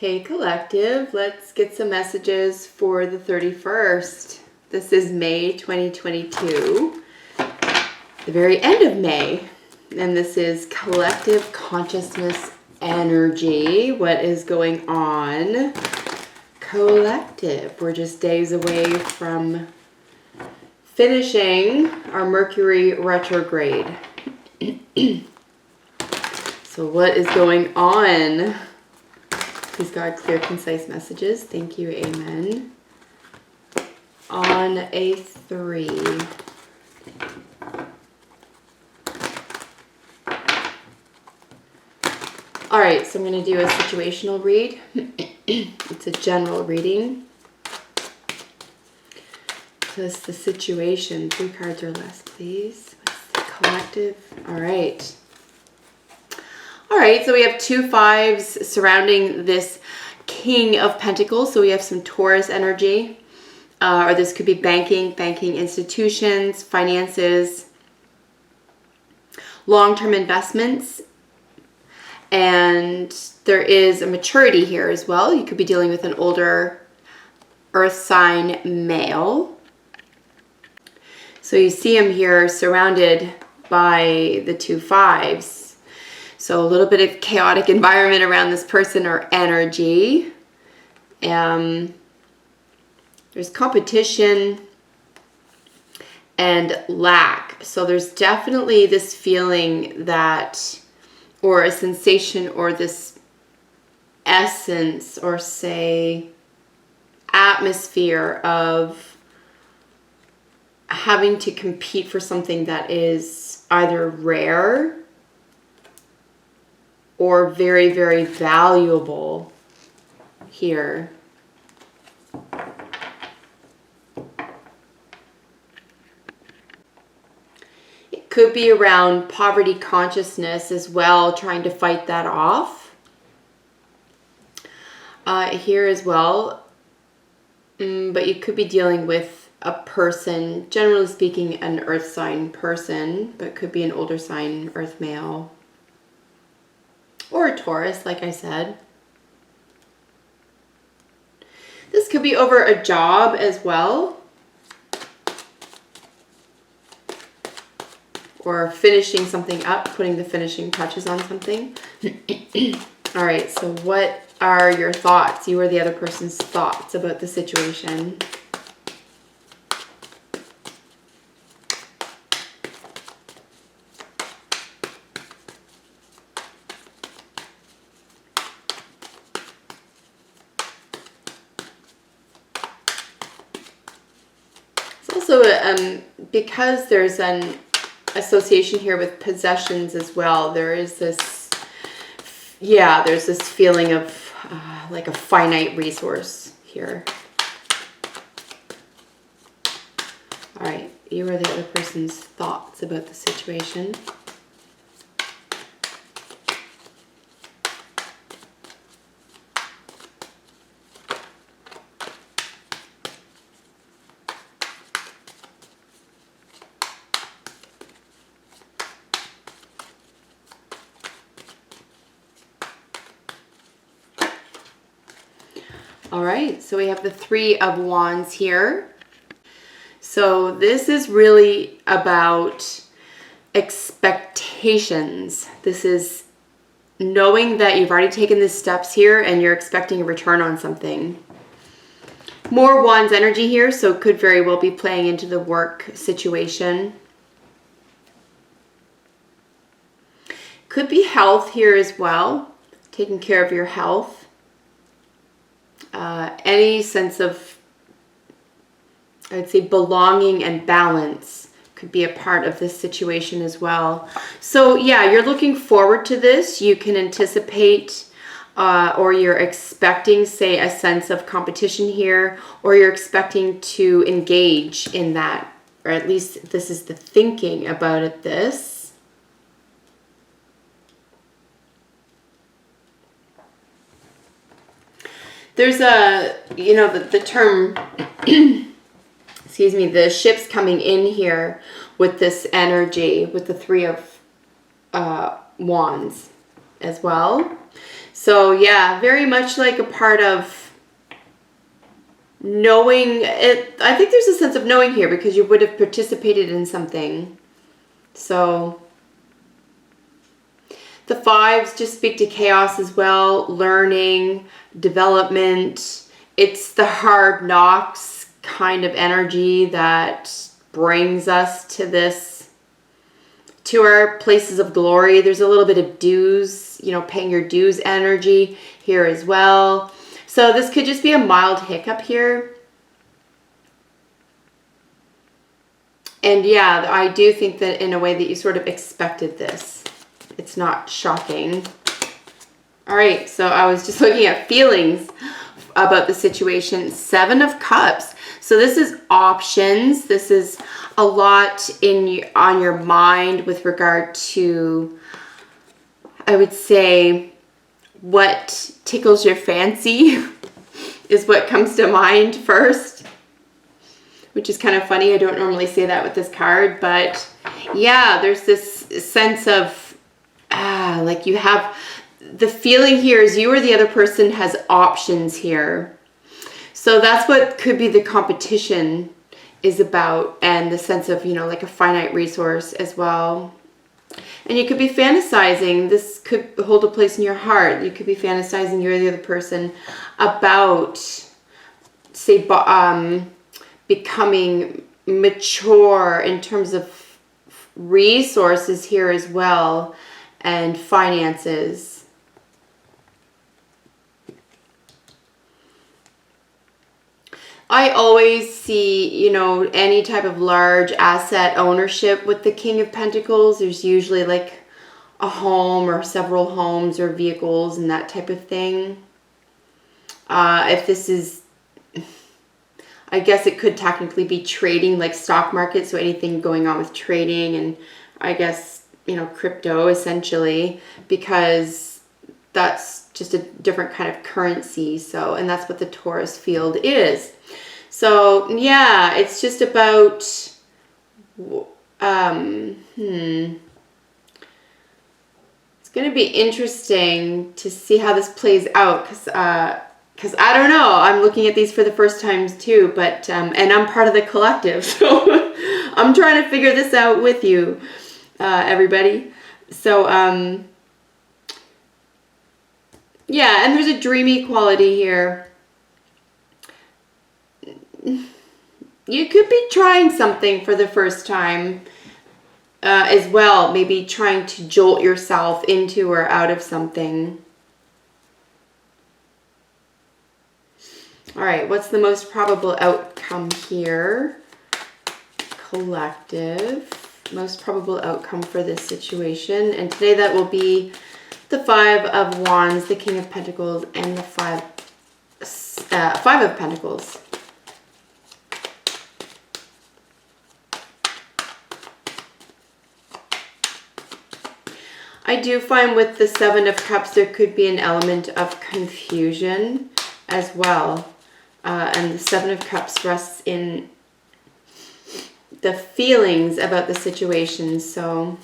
Hey collective, let's get some messages for the 31st. This is May 2022, the very end of May, and this is collective consciousness energy. What is going on? Collective. We're just days away from finishing our Mercury retrograde. So what is going on? Please God, clear, concise messages. Thank you. Amen. On a 3. All right, so I'm going to do a situational read. It's a general reading. So it's the situation. 3 cards or less, please. What's the collective? All right. All right, so we have 2 5s surrounding this King of Pentacles. So we have some Taurus energy, or this could be banking institutions, finances, long-term investments, and there is a maturity here as well. You could be dealing with an older earth sign male. So you see him here surrounded by the 2 5s. So a little bit of chaotic environment around this person or energy. There's competition and lack. So there's definitely this feeling that, or a sensation, or this essence, or say atmosphere of having to compete for something that is either rare or very, very valuable here. It could be around poverty consciousness as well, trying to fight that off. Here as well. But you could be dealing with a person, generally speaking, an earth sign person, but could be an older sign, earth male. Or a Taurus, like I said. This could be over a job as well. Or finishing something up, putting the finishing touches on something. All right, so what are your thoughts? You or the other person's thoughts about the situation. Also, because there's an association here with possessions as well, there is this, there's this feeling of like a finite resource here. All right, you are the other person's thoughts about the situation. All right, so we have the 3 of Wands here. So this is really about expectations. This is knowing that you've already taken the steps here and you're expecting a return on something. More Wands energy here, so it could very well be playing into the work situation. Could be health here as well, taking care of your health. Any sense of, I would say, belonging and balance could be a part of this situation as well. So yeah, you're looking forward to this. You can anticipate or you're expecting, say, a sense of competition here, or you're expecting to engage in that, or at least this is the thinking about it, this. There's a, the term, excuse me, the ship's coming in here with this energy, with the 3 of Wands. as well. So yeah, very much like a part of knowing it. I think there's a sense of knowing here because you would have participated in something. So the fives just speak to chaos as well, learning, development. It's the hard knocks kind of energy that brings us to this, to our places of glory. There's a little bit of dues, you know, paying your dues energy here as well. So this could just be a mild hiccup here. And yeah, I do think that in a way that you sort of expected this. It's not shocking. All right, so I was just looking at feelings about the situation. 7 of Cups. So this is options. This is a lot on your mind with regard to, I would say, what tickles your fancy is what comes to mind first, which is kind of funny. I don't normally say that with this card, but yeah, there's this sense of, like you have, the feeling here is you or the other person has options here. So that's what could be the competition is about, and the sense of, you know, like a finite resource as well. And you could be fantasizing. This could hold a place in your heart. You could be fantasizing, you're the other person, about, say, becoming mature in terms of resources here as well, and finances. I always see, you know, any type of large asset ownership with the King of Pentacles. There's usually like a home or several homes or vehicles and that type of thing. If this is, I guess it could technically be trading, like stock market. So anything going on with trading and I guess, you know, crypto essentially, because that's just a different kind of currency. So, and that's what the Taurus field is. So yeah, it's just about, it's going to be interesting to see how this plays out, because I don't know, I'm looking at these for the first time too, but, and I'm part of the collective, so I'm trying to figure this out with you, everybody. So, yeah, and there's a dreamy quality here. You could be trying something for the first time as well. Maybe trying to jolt yourself into or out of something. All right, what's the most probable outcome here? Collective. Most probable outcome for this situation. And today that will be the 5 of Wands, the King of Pentacles, and the 5 of Pentacles. I do find with the 7 of Cups, there could be an element of confusion as well. And the 7 of Cups rests in the feelings about the situation. So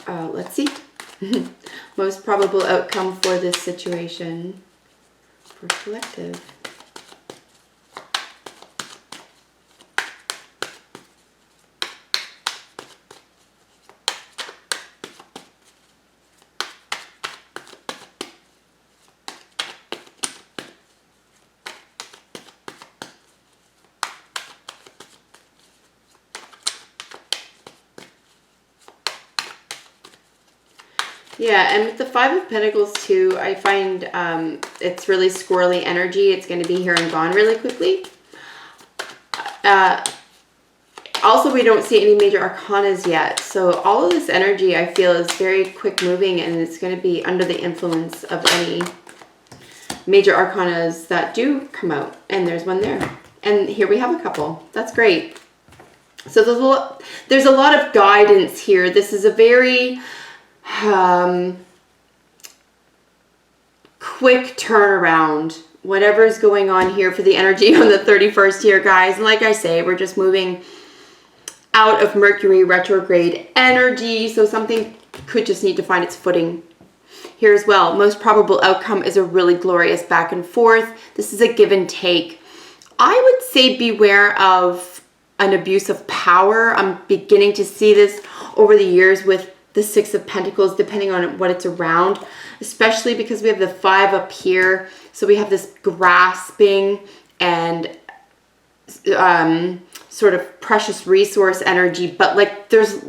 let's see. Most probable outcome for this situation for collective. Yeah, and with the 5 of Pentacles too, I find it's really squirrely energy. It's going to be here and gone really quickly. Also, we don't see any major arcanas yet. So all of this energy, I feel, is very quick moving, and it's going to be under the influence of any major arcanas that do come out. And there's one there. And here we have a couple. That's great. So there's a lot of guidance here. This is a very quick turnaround, whatever's going on here for the energy on the 31st here, guys. And like I say, we're just moving out of Mercury retrograde energy, so something could just need to find its footing here as well. Most probable outcome is a really glorious back and forth. This is a give and take. I would say beware of an abuse of power. I'm beginning to see this over the years with the Six of Pentacles, depending on what it's around, especially because we have the 5 up here. So we have this grasping and sort of precious resource energy, but like there's,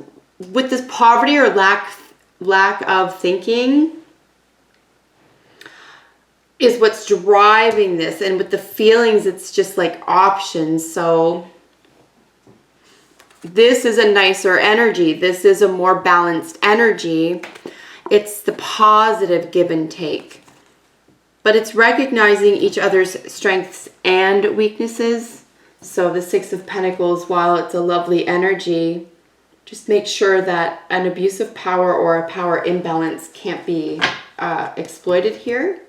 with this poverty or lack of thinking is what's driving this. And with the feelings, it's just like options. So this is a nicer energy. This is a more balanced energy. It's the positive give and take, but it's recognizing each other's strengths and weaknesses. So the Six of Pentacles, while it's a lovely energy, just make sure that an abuse of power or a power imbalance can't be exploited here.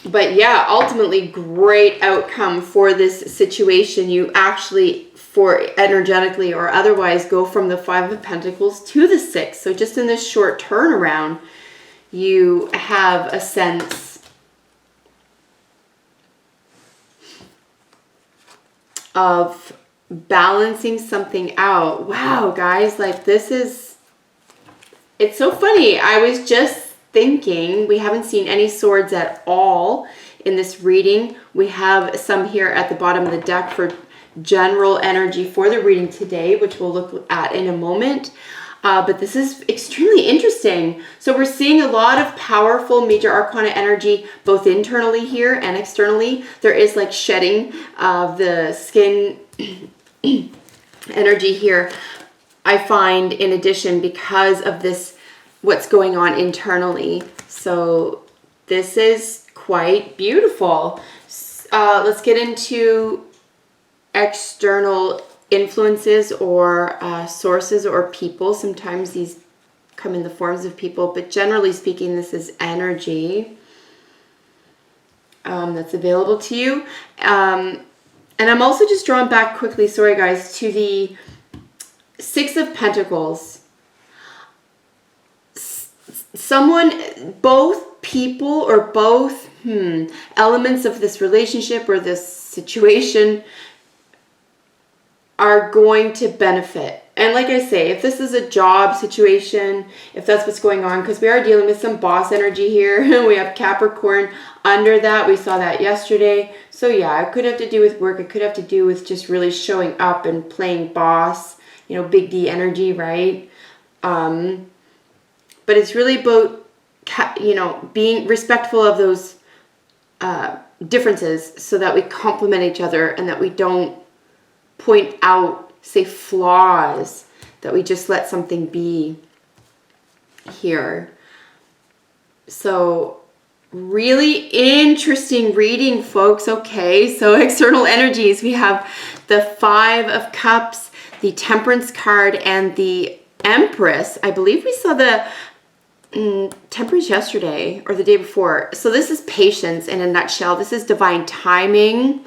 But yeah, ultimately great outcome for this situation. You actually, for energetically or otherwise, go from the 5 of Pentacles to the 6. So just in this short turnaround, you have a sense of balancing something out. Wow, guys, like this is, it's so funny. I was just thinking, we haven't seen any swords at all in this reading. We have some here at the bottom of the deck for general energy for the reading today, which we'll look at in a moment. But this is extremely interesting. So we're seeing a lot of powerful major arcana energy, both internally here and externally. There is like shedding of the skin energy here, I find, in addition, because of this, what's going on internally. So this is quite beautiful. Let's get into external influences or sources or people. Sometimes these come in the forms of people, but generally speaking, this is energy that's available to you. And I'm also just drawn back quickly, sorry guys, to the Six of Pentacles. Someone, both people or both elements of this relationship or this situation are going to benefit. And like I say, if this is a job situation, if that's what's going on, because we are dealing with some boss energy here. We have Capricorn under that. We saw that yesterday. So yeah, it could have to do with work. It could have to do with just really showing up and playing boss, you know, big D energy, right? But it's really about, you know, being respectful of those differences so that we complement each other and that we don't point out, say, flaws, that we just let something be here. So really interesting reading, folks. Okay, so external energies, we have the 5 of Cups, the Temperance card, and the Empress. I believe we saw the Temperance yesterday or the day before. So this is patience in a nutshell. This is divine timing,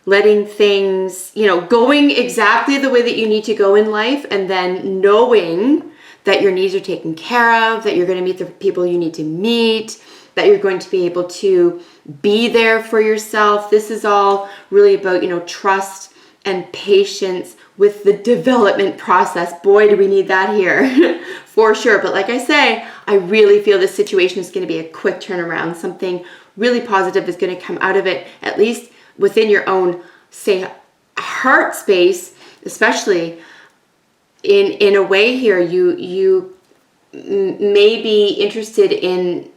letting things, you know, going exactly the way that you need to go in life, and then knowing that your needs are taken care of, that you're going to meet the people you need to meet, that you're going to be able to be there for yourself. This is all really about, you know, trust and patience with the development process. Boy, do we need that here for sure. But like I say, I really feel this situation is going to be a quick turnaround. Something really positive is going to come out of it, at least within your own, say, heart space, especially in a way here. You may be interested in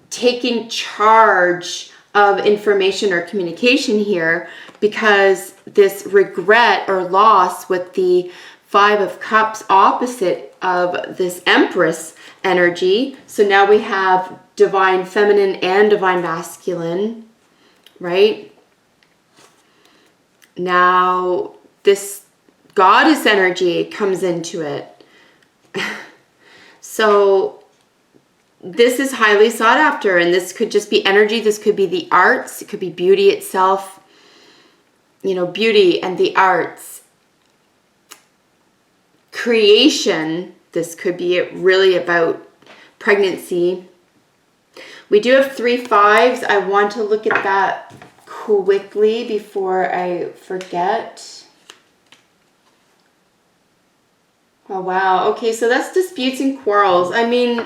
taking charge of information or communication here, because this regret or loss with the 5 of Cups opposite of this Empress energy. So now we have divine feminine and divine masculine, right? Now this goddess energy comes into it. So this is highly sought after, and this could just be energy. This could be the arts. It could be beauty itself. You know, beauty and the arts. Creation. This could be really about pregnancy. We do have 3 5s. I want to look at that quickly before I forget. Oh, wow. Okay, so that's disputes and quarrels. I mean,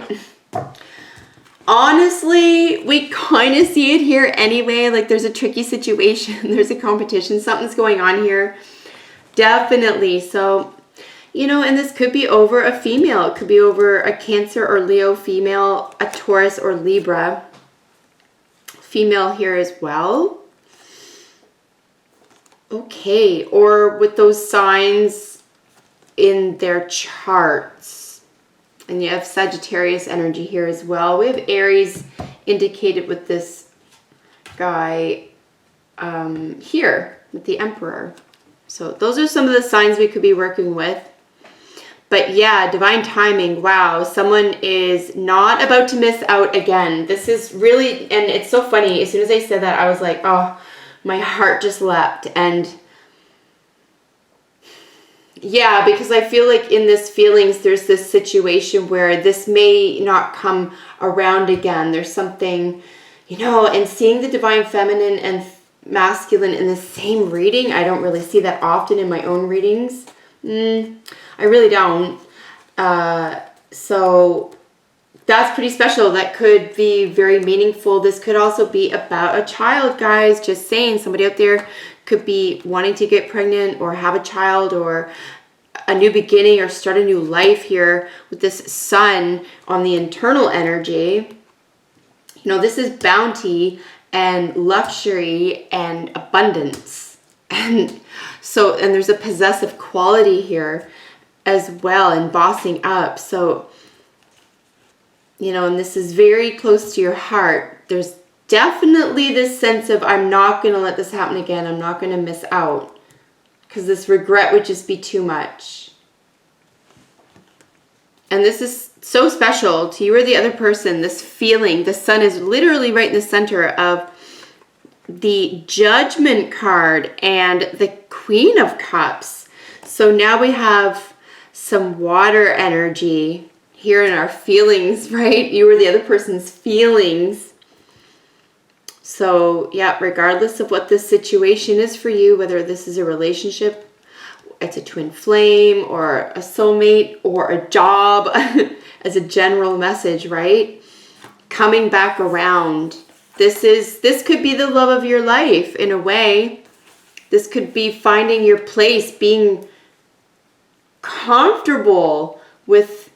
honestly, we kind of see it here anyway. Like, there's a tricky situation. There's a competition. Something's going on here. Definitely. So, you know, and this could be over a female. It could be over a Cancer or Leo female, a Taurus or Libra female here as well. Okay, or with those signs in their charts. And you have Sagittarius energy here as well. We have Aries indicated with this guy here with the Emperor. So those are some of the signs we could be working with. But yeah, divine timing. Wow, someone is not about to miss out again. This is really, and it's so funny. As soon as I said that, I was like, oh, my heart just leapt. And yeah, because I feel like in this feelings, there's this situation where this may not come around again. There's something, you know, and seeing the divine feminine and masculine in the same reading, I don't really see that often in my own readings. I really don't. So that's pretty special. That could be very meaningful. This could also be about a child, guys. Just saying, somebody out there could be wanting to get pregnant or have a child or a new beginning or start a new life here with this sun on the internal energy. You know, this is bounty and luxury and abundance. And so, and there's a possessive quality here as well, and bossing up. So, you know, and this is very close to your heart. There's definitely this sense of, I'm not going to let this happen again. I'm not going to miss out, because this regret would just be too much. And this is so special to you or the other person, this feeling. The sun is literally right in the center of the Judgment card and the Queen of Cups. So now we have some water energy here in our feelings, right? You or the other person's feelings. So yeah, regardless of what this situation is for you, whether this is a relationship, it's a twin flame or a soulmate or a job as a general message, right? Coming back around. This could be the love of your life in a way. This could be finding your place, being comfortable with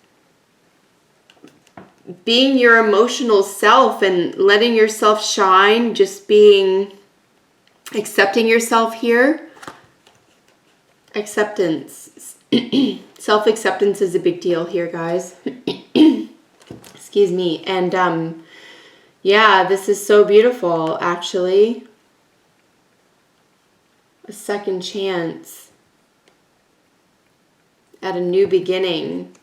being your emotional self and letting yourself shine, just being, accepting yourself here. Acceptance. Self-acceptance is a big deal here, guys. Excuse me. And yeah, this is so beautiful, actually. A second chance at a new beginning.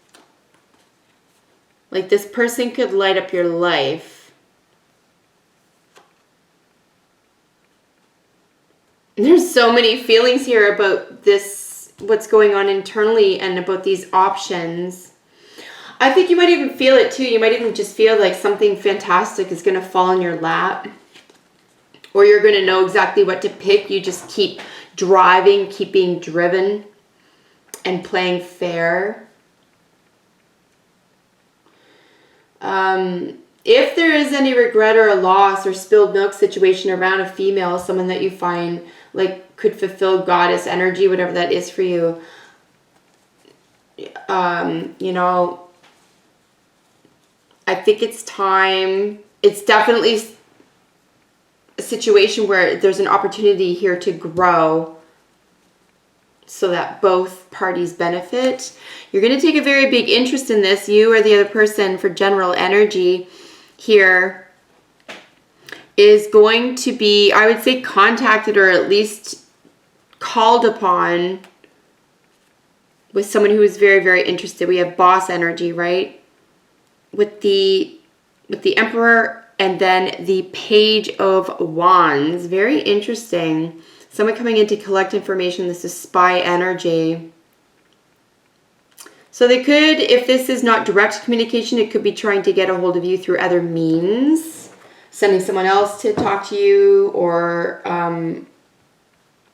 Like, this person could light up your life. There's so many feelings here about this, what's going on internally, and about these options. I think you might even feel it too. You might even just feel like something fantastic is going to fall in your lap. Or you're going to know exactly what to pick. You just keep driving, keep being driven, and playing fair. If there is any regret or a loss or spilled milk situation around a female, someone that you find like could fulfill goddess energy, whatever that is for you, you know, I think it's time. It's definitely a situation where there's an opportunity here to grow so that both parties benefit. You're going to take a very big interest in this, you or the other person, for general energy here is going to be, I would say, contacted or at least called upon with someone who is very, very interested. We have boss energy, right? With the with the Emperor and then the Page of Wands. Very interesting. Someone coming in to collect information. This is spy energy. So they could, if this is not direct communication, it could be trying to get a hold of you through other means. Sending someone else to talk to you, or I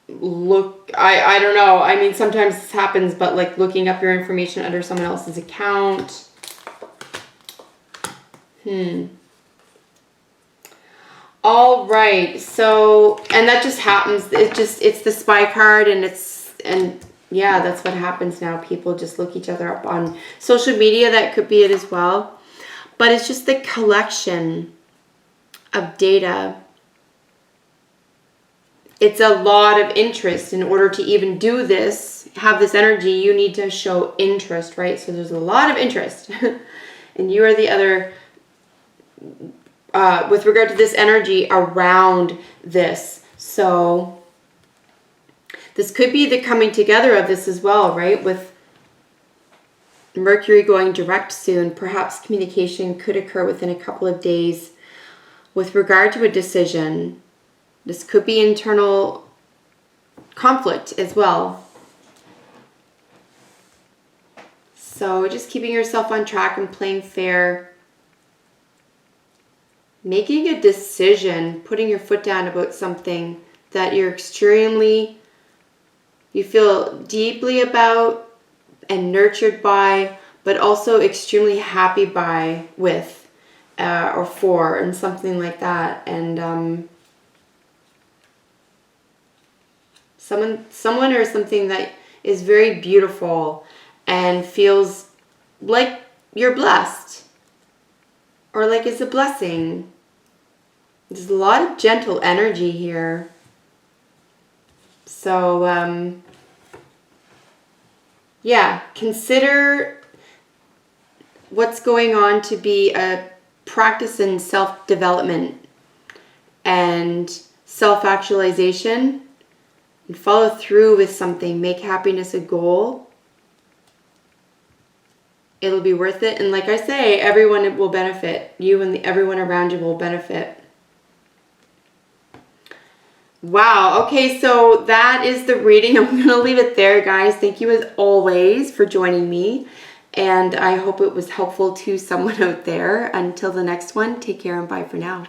don't know. I mean, sometimes this happens, but like looking up your information under someone else's account. All right. So, and that just happens. It's the spy card, and yeah, that's what happens now. People just look each other up on social media. That could be it as well. But it's just the collection of data. It's a lot of interest. In order to even do this, have this energy, you need to show interest, right? So there's a lot of interest. And you are the other, with regard to this energy around this. So this could be the coming together of this as well, right? With Mercury going direct soon, perhaps communication could occur within a couple of days with regard to a decision. This could be internal conflict as well. So just keeping yourself on track and playing fair. Making a decision, putting your foot down about something that you feel deeply about and nurtured by, but also extremely happy with, or for, and something like that. And someone or something that is very beautiful and feels like you're blessed, or like it's a blessing. There's a lot of gentle energy here. So, yeah, consider what's going on to be a practice in self-development and self-actualization, and follow through with something. Make happiness a goal. It'll be worth it. And like I say, everyone will benefit. You and everyone around you will benefit. Wow. Okay, so that is the reading. I'm going to leave it there, guys. Thank you as always for joining me. And I hope it was helpful to someone out there. Until the next one, take care and bye for now.